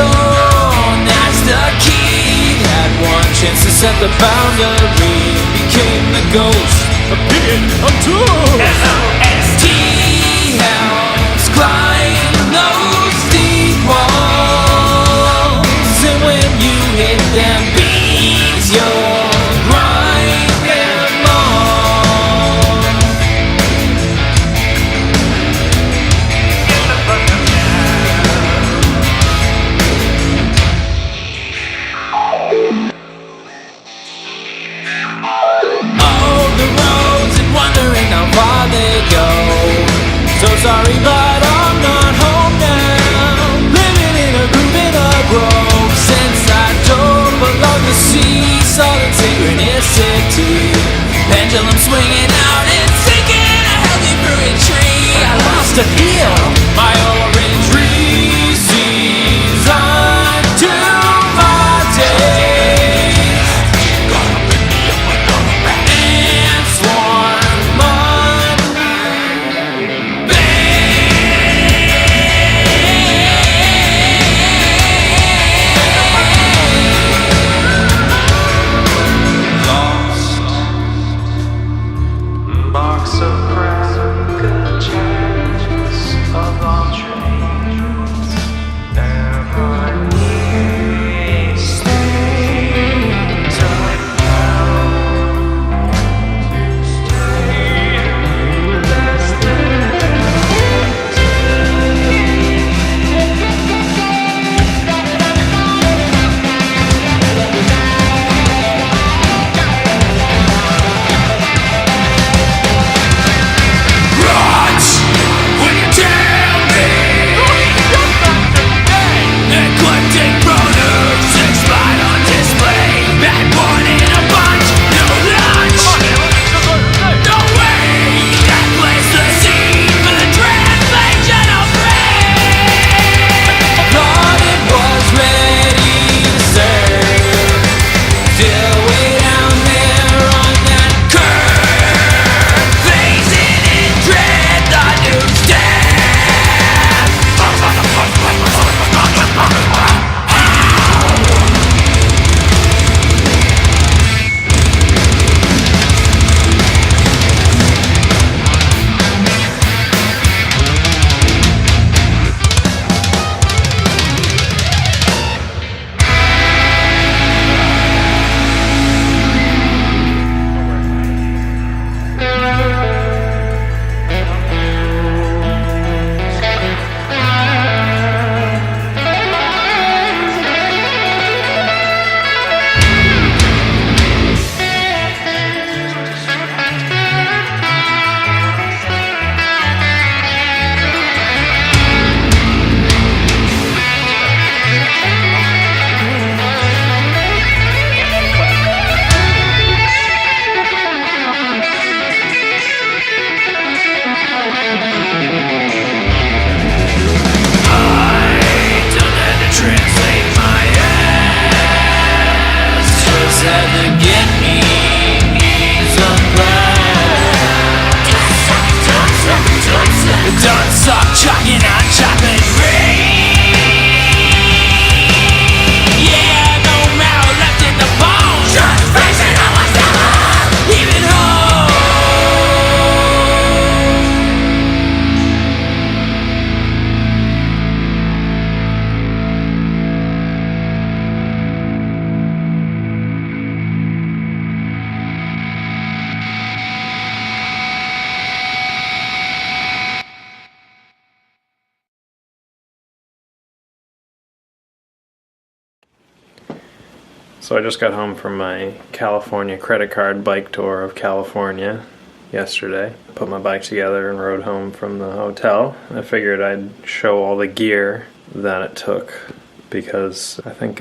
zone, that's the key. Had one chance to set the boundary, became the ghost of being untold. LOST helps climb those steep walls, and when you hit them beats, you'll grind them all. Oh, the roads and wondering how far they go. So sorry, but I'm not home now. Living in a groove in a grove. Since I dove below the sea, solid synchronicity. Pendulum swinging out and sinking a healthy fruit tree. I lost a heel, my orange resees onto my days. And swarm on lost box of packages of all trades. Am I wasting time now to stay less What will you tell me? Eclectic products expired on display. Bad one in a bunch, no lunch. No way, that place the scene for the translational frames. Thought it was ready to serve. Still way down there on that curve. Facing in dread the new step. Don't stop chucking on chopping ring. Yeah, no marrow left in the bones. Just facing all my stuff, even home. So I just got home from my California credit card bike tour of California yesterday. Put my bike together and rode home from the hotel. I figured I'd show all the gear that it took because I think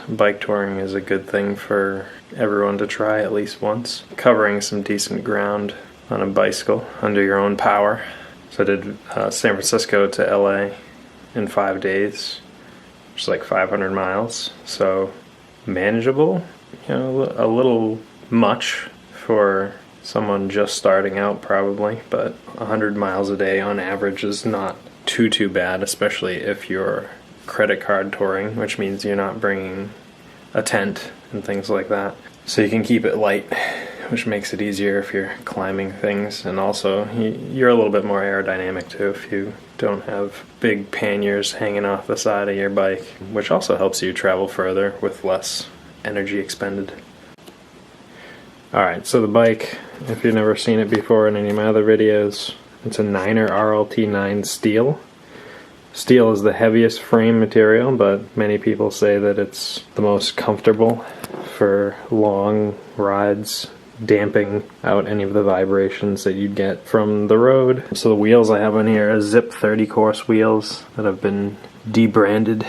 bike touring is a good thing for everyone to try at least once. Covering some decent ground on a bicycle under your own power. So I did San Francisco to LA in 5 days, which is like 500 miles. So manageable, you know, a little much for someone just starting out probably, but 100 miles a day on average is not too bad, especially if you're credit card touring, which means you're not bringing a tent and things like that. So you can keep it light, which makes it easier if you're climbing things, and also you're a little bit more aerodynamic too if you don't have big panniers hanging off the side of your bike, which also helps you travel further with less energy expended. Alright, so the bike, if you've never seen it before in any of my other videos, it's a Niner RLT9 steel. Steel is the heaviest frame material, but many people say that it's the most comfortable for long rides, damping out any of the vibrations that you'd get from the road. So the wheels I have on here are Zip 30 course wheels that have been debranded.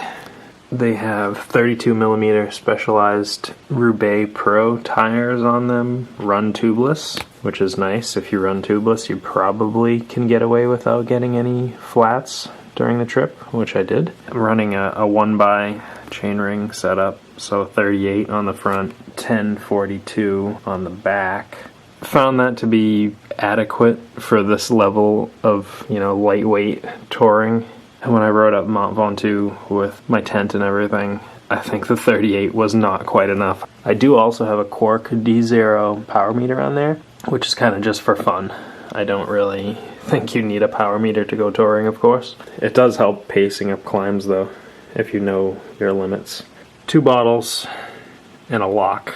They have 32mm specialized Roubaix Pro tires on them, run tubeless, which is nice. If you run tubeless, you probably can get away without getting any flats during the trip, which I did. I'm running a 1x chainring setup, so 38 on the front, 1042 on the back. Found that to be adequate for this level of, lightweight touring. And when I rode up Mont Ventoux with my tent and everything, I think the 38 was not quite enough. I do also have a Quark D0 power meter on there, which is kind of just for fun. I don't really think you need a power meter to go touring, of course. It does help pacing up climbs, though, if you know your limits. 2 bottles and a lock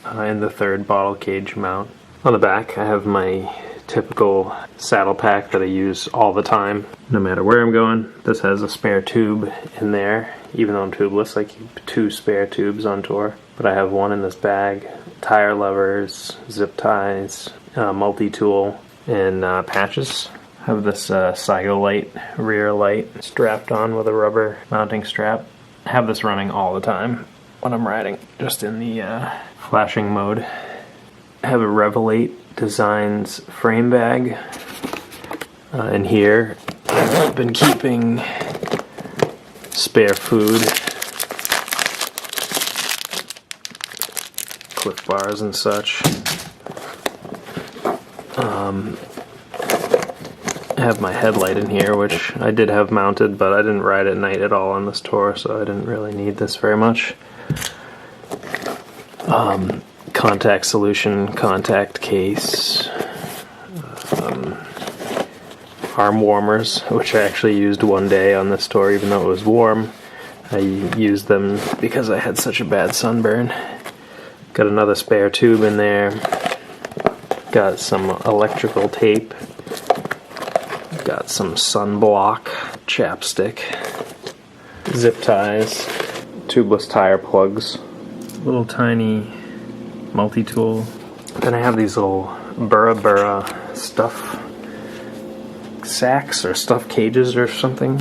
in the 3rd bottle cage mount. On the back, I have my typical saddle pack that I use all the time, no matter where I'm going. This has a spare tube in there. Even though I'm tubeless, I keep 2 spare tubes on tour. But I have one in this bag, tire levers, zip ties, multi-tool, and patches. I have this Saigo light, rear light, strapped on with a rubber mounting strap. I have this running all the time when I'm riding, just in the flashing mode. I have a Revelate Designs frame bag. In here, I've been keeping spare food, Cliff bars and such. I have my headlight in here, which I did have mounted, but I didn't ride at night at all on this tour, so I didn't really need this very much. Contact solution, contact case, arm warmers, which I actually used one day on this tour, even though it was warm. I used them because I had such a bad sunburn. Got another spare tube in there. Got some electrical tape. Got some sunblock, chapstick, zip ties, tubeless tire plugs, little tiny multi-tool. Then I have these little Burra stuff sacks or stuff cages or something.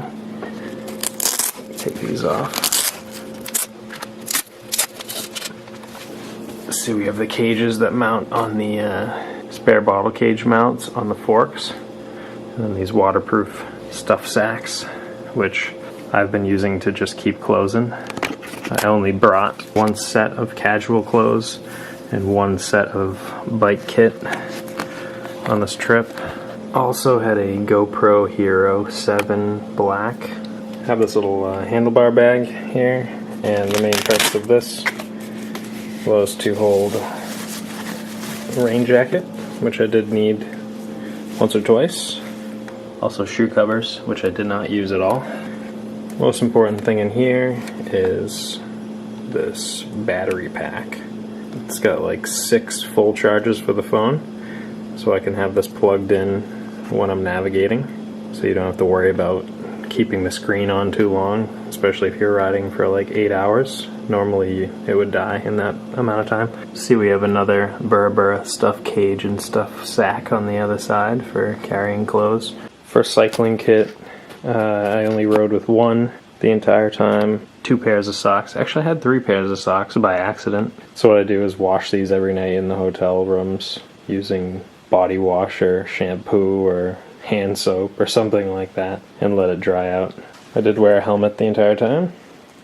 Take these off. See, we have the cages that mount on the spare bottle cage mounts on the forks. And then these waterproof stuff sacks, which I've been using to just keep clothes in. I only brought 1 set of casual clothes and 1 set of bike kit on this trip. Also had a GoPro Hero 7 Black. I have this little handlebar bag here, and the main purpose of this was to hold a rain jacket, which I did need once or twice. Also shoe covers, which I did not use at all. Most important thing in here is this battery pack. It's got like 6 full charges for the phone, so I can have this plugged in when I'm navigating, so you don't have to worry about keeping the screen on too long, especially if you're riding for like 8 hours. Normally it would die in that amount of time. See, we have another Burra stuff cage and stuff sack on the other side for carrying clothes. For cycling kit, I only rode with 1 the entire time. 2 pairs of socks. Actually, I had 3 pairs of socks by accident. So what I do is wash these every night in the hotel rooms using body wash or shampoo or hand soap or something like that, and let it dry out. I did wear a helmet the entire time.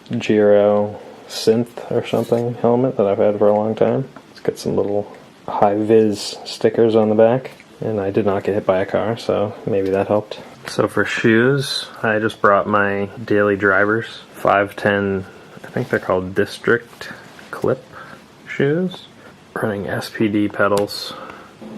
Giro Synth or something helmet that I've had for a long time. It's got some little high-vis stickers on the back. And I did not get hit by a car, so maybe that helped. So for shoes, I just brought my daily drivers, 510, I think they're called District Clip shoes. Running SPD pedals.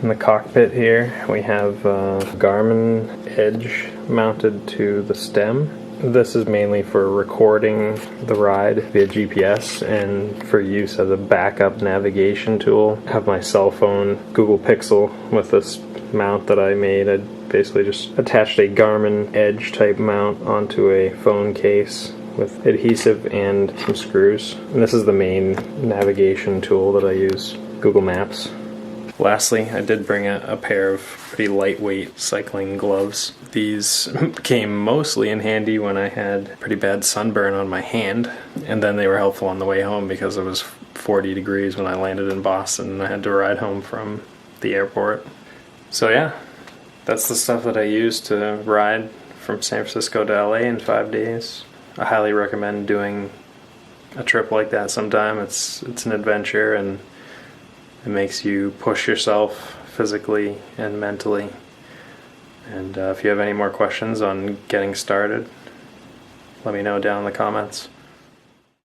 In the cockpit here, we have a Garmin Edge mounted to the stem. This is mainly for recording the ride via GPS and for use as a backup navigation tool. I have my cell phone Google Pixel with this mount that I made. I basically just attached a Garmin Edge type mount onto a phone case with adhesive and some screws. And this is the main navigation tool that I use, Google Maps. Lastly, I did bring a pair of pretty lightweight cycling gloves. These came mostly in handy when I had pretty bad sunburn on my hand, and then they were helpful on the way home because it was 40 degrees when I landed in Boston and I had to ride home from the airport. So yeah, that's the stuff that I used to ride from San Francisco to LA in 5 days. I highly recommend doing a trip like that sometime. It's an adventure, and it makes you push yourself physically and mentally. And if you have any more questions on getting started, let me know down in the comments.